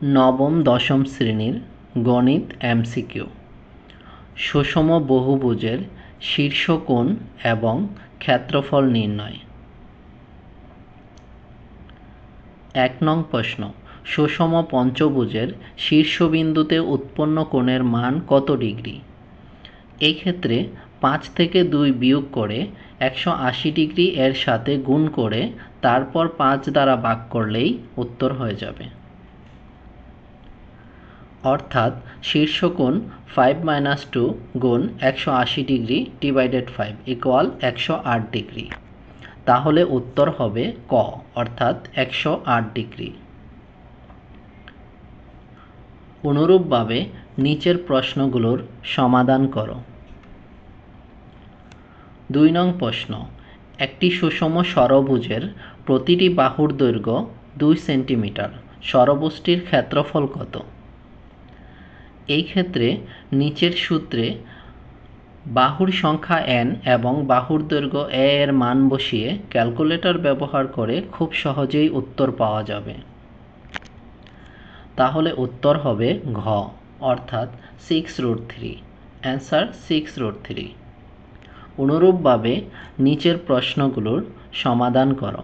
নবম দশম শ্রেণীর গণিত এমসিকিউ। সুষম বহুভুজের শীর্ষকোণ এবং ক্ষেত্রফল নির্ণয়। ১ নং প্রশ্ন, সুষম পঞ্চভুজের শীর্ষবিন্দুতে উৎপন্ন কোণের মান কত ডিগ্রি? এই ক্ষেত্রে ৫ থেকে ২ বিয়োগ করে ১৮০ ডিগ্রি এর সাথে গুণ করে তারপর ৫ দ্বারা ভাগ করলেই উত্তর হয়ে যাবে। অর্থাৎ শীর্ষকোণ 5 - 2 গুণ ১৮০ ডিগ্রি ডিভাইডেড 5 ইকুয়াল ১০৮ ডিগ্রি। তাহলে উত্তর হবে ক, অর্থাৎ ১০৮ ডিগ্রি। অনুরূপভাবে নিচের প্রশ্নগুলোর সমাধান করো। ২ নং প্রশ্ন, একটি সুষম ষড়ভুজের প্রতিটি বাহুর দৈর্ঘ্য ২ সেন্টিমিটার, ষড়ভুজটির ক্ষেত্রফল কত? এই ক্ষেত্রে নিচের সূত্রে বাহুর সংখ্যা n এবং বাহুর দৈর্ঘ্য a এর মান বসিয়ে ক্যালকুলেটর ব্যবহার করে খুব সহজেই উত্তর পাওয়া যাবে। তাহলে উত্তর হবে ঘ, অর্থাৎ 6√3। অ্যান্সার 6√3। অনুরূপভাবে নিচের প্রশ্নগুলোর সমাধান করো।